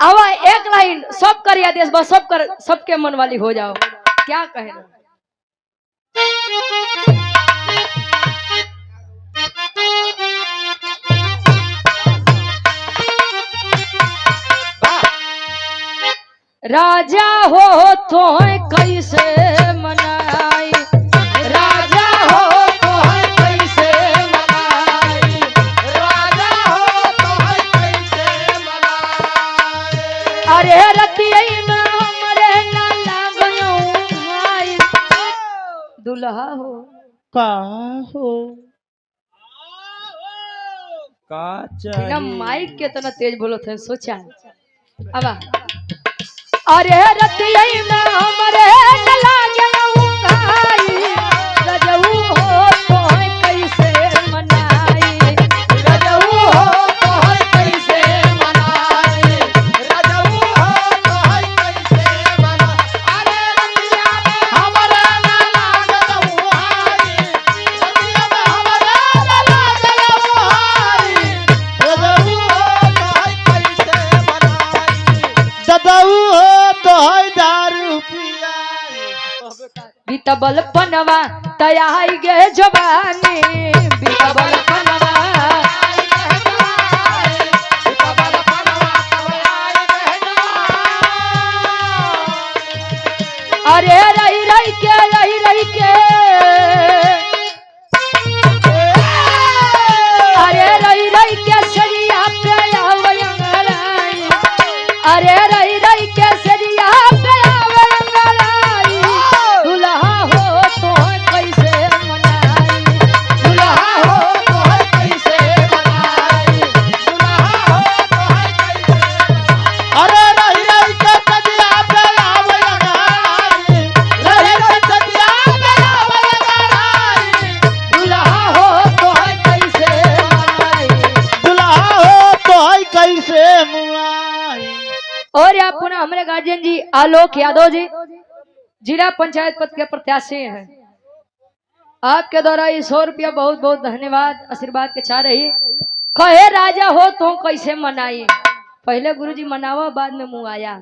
आवा एक लाइन सब कर आदेश बस सब कर सबके मन वाली हो जाओ। क्या कहे राजा हो तो कैसे मनाई, राजा हो तो कैसे मनाई, राजा हो तो कैसे मनाई। अरे रतिया में हमरे ना लागयो भाई, दुल्हा हो का हो का बिना माइक के तना तेज बोलो थे सोचा। अब अरे रतिया में हमरे न लागयो भाई, रजऊ हो तो कैसे मनाई, रजऊ हो तो कैसे मनाई, रजऊ हो तो कैसे मनाई। अरे रतिया में हमरे न लागयो भाई, रतिया में हमरे न लागयो भाई, रजऊ हो तो कैसे मनाई। ददाऊ हो तो है दारू पियाई। बीतबल पनवा तयाई गे जवानी, बीतबल पनवा बीतबल पनवा तयाई गे जवानी। अरे रही रही के अरे रही रही के सरिया पे आवंगलाई, अरे रही रही के सरिया पे आवंगलाई। दुल्हा हो तो कैसे मनाई, दुल्हा हो तो कैसे मनाई, दुल्हा हो तो कैसे मनाई। अरे रही रही के सजिया पे आवे लगाई, रही रही सजिया पे आवे लगाई। दुल्हा हो तो कैसे मनाई। दुल्हा हो तो है कैसे मुआई। और यहाँ पुनः हमारे गार्जियन जी आलोक यादव जी जिला पंचायत पद के प्रत्याशी हैं। आपके द्वारा ये 100 रुपया बहुत बहुत धन्यवाद आशीर्वाद के चाह रही। कहे राजा हो तो कैसे मनाई, पहले गुरुजी मनावा बाद में मुँह आया।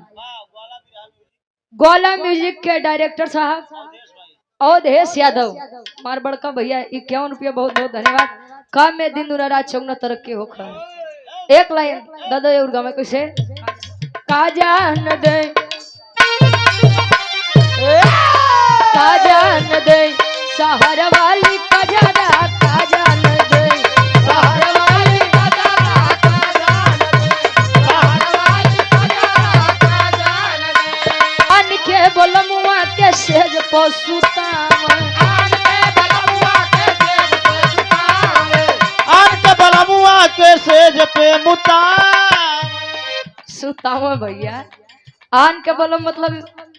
गोला म्यूजिक के डायरेक्टर साहब अवधेश यादव मार बड़का भैया 51 रुपया बहुत बहुत धन्यवाद। काम में दिन दुनिया चौगुना तरक्की हो खा। एक लाइन दादा और गाँव में कैसे काजा न दे, काजा न दे शहर वाली कजरा, काजा न दे शहर वाली कजरा, काजा न दे शहर वाली कजरा, काजा न दे। अन के बोलमुआ के सेज पसुताव, अन के बोलमुआ के सेज पसुताव, आन के बलमुआ के सेज पे मुता सुताव भैया। आन के बोलो मतलब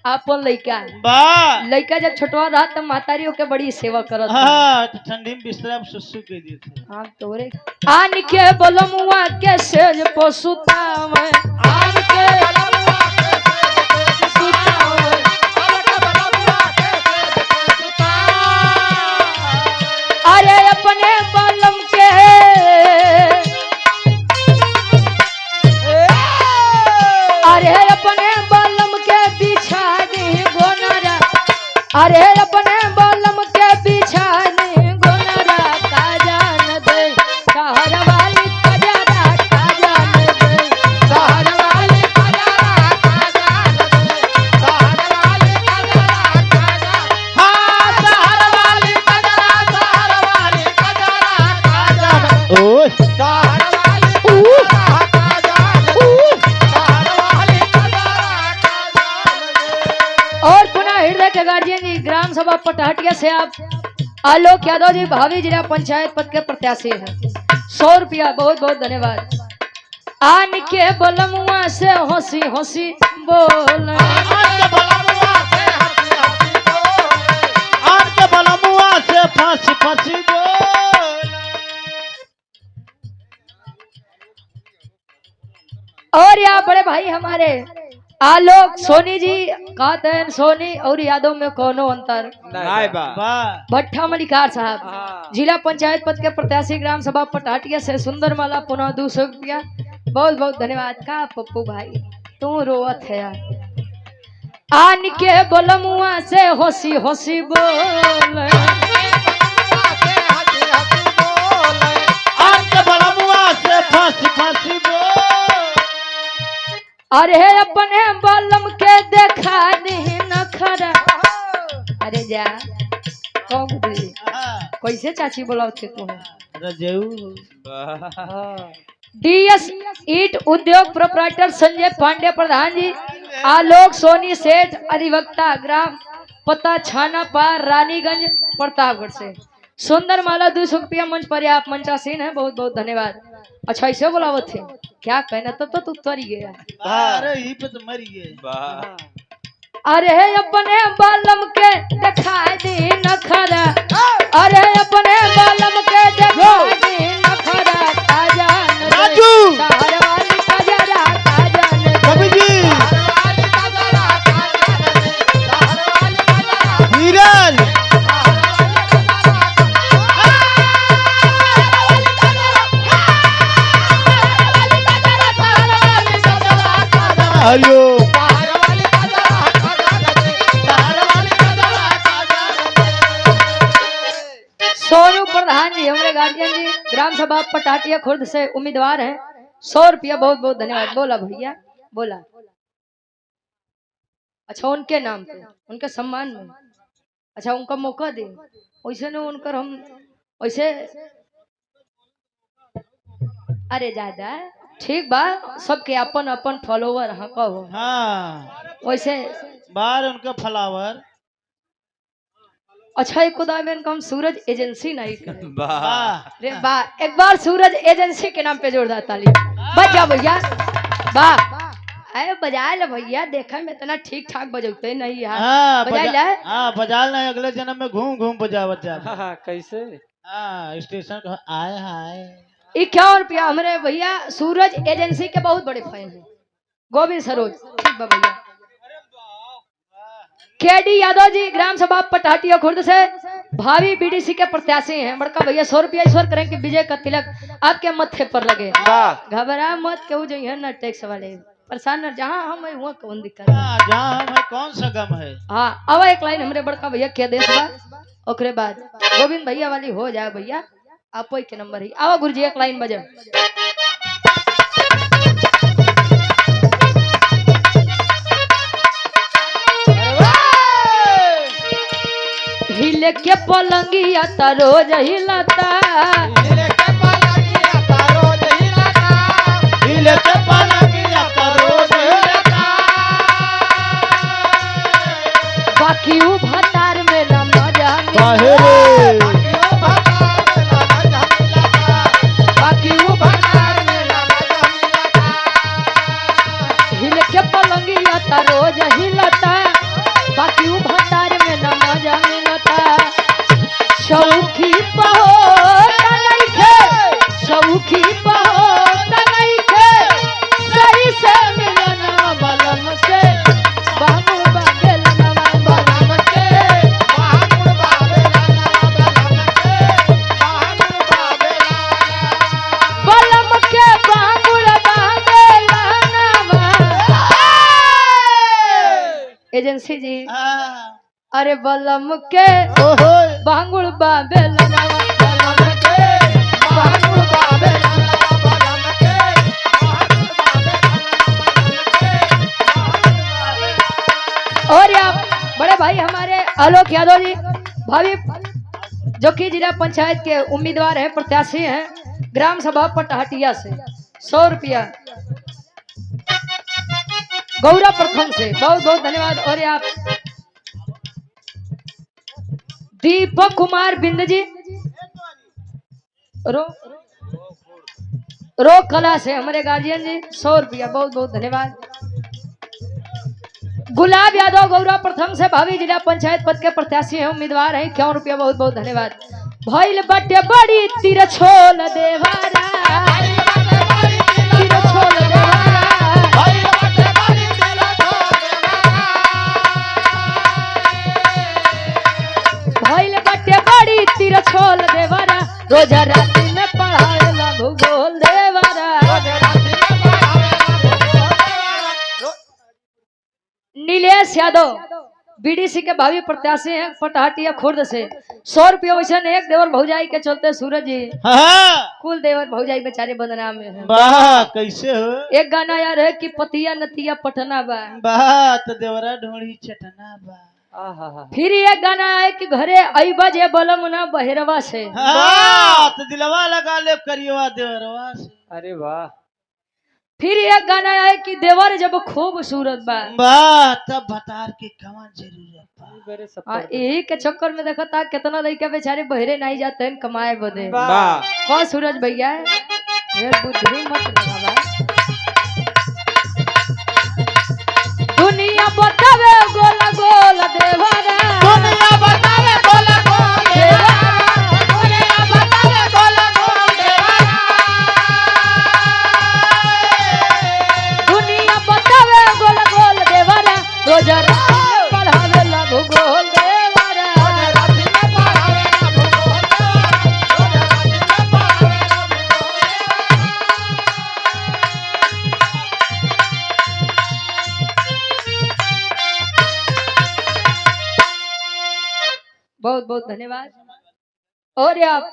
आपन लइका, बा लइका जब छोटवा रहा तब महतारियों के बड़ी सेवा करत। हाँ ठंडी में बिस्तरा में सुसु के देते। हाँ तोरे आन के बोलमुआ के सेज पसुताव, आन के बोलमुआ के सेज पसुताव, आन के बोलमुआ के सेज पसुताव। अरे अपने बलम के अरे अपने बलम के बिछा दी गोनरा, अरे अपने बलम के बिछा दी गोनरा, काजा न दे शहर वाली कजरा, काजा न दे शहर वाली कजरा, काजा न दे शहर वाली कजरा, काजा। हाँ शहर वाली कजरा, शहर वाली कजरा, काजा न दे ओए शहर वाली कजरा, काजा न दे शहर वाली कजरा, काजा न दे। और पुनः हृदय के गार्जियन जी ग्राम सभा पटहटिया से आप आलोक यादव जी भावी जिला पंचायत पद के प्रत्याशी हैं। 100 रुपया बहुत बहुत धन्यवाद। आन के बलमुआ से हंसी हंसी बोल, आन के बलमुआ से हंसी हंसी बोल, आन के बलमुआ से फांसी फांसी बोल। और यहाँ बड़े भाई हमारे आलोक सोनी जी कहते हैं सोनी और यादव में कोनो अंतर नहीं बा। भट्टा मलिकार साहब जिला पंचायत पद के प्रत्याशी ग्राम सभा पटाटिया से सुंदर माला पुनः 200 रुपया बहुत बहुत धन्यवाद का पप्पू भाई। तू रोवत है यार। आन के बोलमुआ से होसी होसी बोल, आके बलमुआ से फांसी फांसी बोल। अरे अपने बलम के देखा दी नखरा। अरे जा कौन दी कैसे चाची बोलावत थे तू? रजऊ डीएस ईट उद्योग प्रोप्राइटर संजय पांडे प्रधान जी, आलोक सोनी सेठ अधिवक्ता, ग्राम पता छाना पार रानीगंज प्रतापगढ़ से। सुंदर माला 200 रुपया मंच पर आप मंचासीन है, बहुत बहुत धन्यवाद। अच्छा ऐसे बोलावत थे क्या कहना तो तू तरी गया। अरे ही पे तो मरी गए। अरे अपने बालम के देखा दी नखरा, अरे अपने बालम के देखा दी नखरा। काजन राजू शहर वाली काजरा काजन कवि जी हीरल हरिओ सोनू प्रधान जी हमारे गार्जियन जी, ग्राम सभा पटाटिया खुर्द से उम्मीदवार हैं। 100 रुपया बहुत बहुत धन्यवाद। बोला भैया बोला। अच्छा उनके नाम पे उनके सम्मान में, अच्छा उनका मौका दे वैसे न उनकर हम वैसे। अरे ज्यादा ठीक बा, सबके अपन अपन फॉलोवर हाँ कहो। हाँ वैसे बार उनका फ्लावर। अच्छा एक खुदा में हम सूरज एजेंसी नहीं करें। वाह अरे वाह, एक बार सूरज एजेंसी के नाम पे जोरदार ताली बज जा भैया। वाह अरे बजा ले भैया, देखा में इतना ठीक ठाक बजते नहीं यार। हाँ बजा ले। हाँ बजाल नहीं, अगले जन्म में घूम घूम बजावत जा। हाँ कैसे? हाँ स्टेशन का आए हाय 51 रुपया हमारे भैया सूरज एजेंसी के बहुत बड़े फैन हैं। गोविंद सरोज ठीक बा भैया। केडी यादव जी ग्राम सभा पटाटिया खुर्द से भावी बीडीसी के प्रत्याशी हैं। बड़का भैया 100 रुपया ईश्वर करें कि विजय का तिलक आपके मत्थे पर लगे। घबरा मत केहू जो है ना टैक्स वाले परेशान न, जहाँ हम है वहाँ कौन दिक्कत है। हाँ, जहाँ हम है कौन सा गम है। हाँ अब एक लाइन हमारे बड़का भैया के देश बा, ओकरे बाद गोविंद भैया वाली हो जाए भैया। आप के नंबर ही आवा गुरुजी एक लाइन बजे। हिले के पलंगिया त रोज हिलता, हिले के पलंगिया त रोज हिलता, हिले के पलंगिया त रोज हिलता। बाकी उ भतार में ना मजा काहे रे? बाकी उ भतार में ना हिले के पलंगिया त रोज हिलता, बाकी उ भतार में ना मजा मिलता। शौखी पहोत नइखे, शौखी पहोत नइखे, सही से मिलना बलम से बाबू बागेल नवा बलम के, बाहुर बाबेला बलम के, बाहुर बाबेला। बलम के बाबूर बागेल नवा। एजेंसी जी हाँ, अरे बलम के ओहो बांगुड़ बाबेल नवा बलम के बाहुर बाबेला बलम के, बाहुर बाबेला। और आप बड़े भाई हमारे आलोक यादव जी भाभी जो कि जिला पंचायत के उम्मीदवार हैं, प्रत्याशी हैं, ग्राम सभा पटहटिया से 100 रुपया। गौरा प्रथम से बहुत बहुत धन्यवाद। और आप दीपक कुमार बिंद जी रो कला से हमारे गार्जियन जी 100 रुपया बहुत बहुत धन्यवाद। गुलाब यादव गौरा प्रथम से भावी जिला पंचायत पद के प्रत्याशी हैं, उम्मीदवार हैं, 51 रुपया बहुत बहुत धन्यवाद। भइल बटे बड़ी तिरछोल देवारा, तिरछोल देवारा, भइल बटे बड़ी तिरछोल देवारा, रोज राति में पढ़ावेला भूगोल देवारा। नीलेश यादव बीडीसी के भावी प्रत्याशी हैं पटहटिया खुर्द से 100 रुपया वैसे एक देवर भौजाई के चलते सूरज जी हाँ कुल देवर भौजाई बेचारे बदनाम में हैं। वाह कैसे हो एक गाना यार है कि पतिया नतिया पटना बा। वाह तो देवरा ढोड़ी चटना बा। फिर एक गाना है कि घरे अइबा जे बलम ना बहेरवा से। हाँ तो दिलवा लगा ले करियवा देवरवा से। अरे वाह। फिर एक गाना है कि देवर जब खूबसूरत बा। वाह तब भतार के कवन जरूरत बा। यही के चक्कर में देखा था कितना लड़का बेचारे बहरे नहीं जाते हैं कमाए बदे। वाह। कौन सूरज भैया ये बुद्धि मत लगावा। दुनिया बतावे गोला गोल देवरा दुनिया बतावे गोला गोल देवरा दुनिया बतावे गोला गोल देवरा दुनिया बतावे गोला गोल देवरा रोजा पढ़ावे ला भूगोल देवरा। राती में पढ़ावे ना भूगोल देवरा राती में पढ़ावे ना बहुत बहुत धन्यवाद। और आप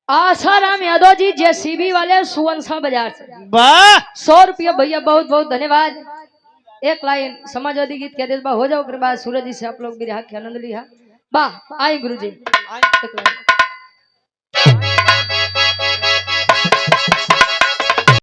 आसाराम यादव जी जेसीबी वाले सुवंशा बाजार से वाह 100 रुपया भैया बहुत बहुत धन्यवाद। एक लाइन समाजवादी गीत के देश बा हो जाओ। बाद सूरज जी से आप लोग बिरहा के आनंद लिया। वाह आई गुरु जी एक लाइन।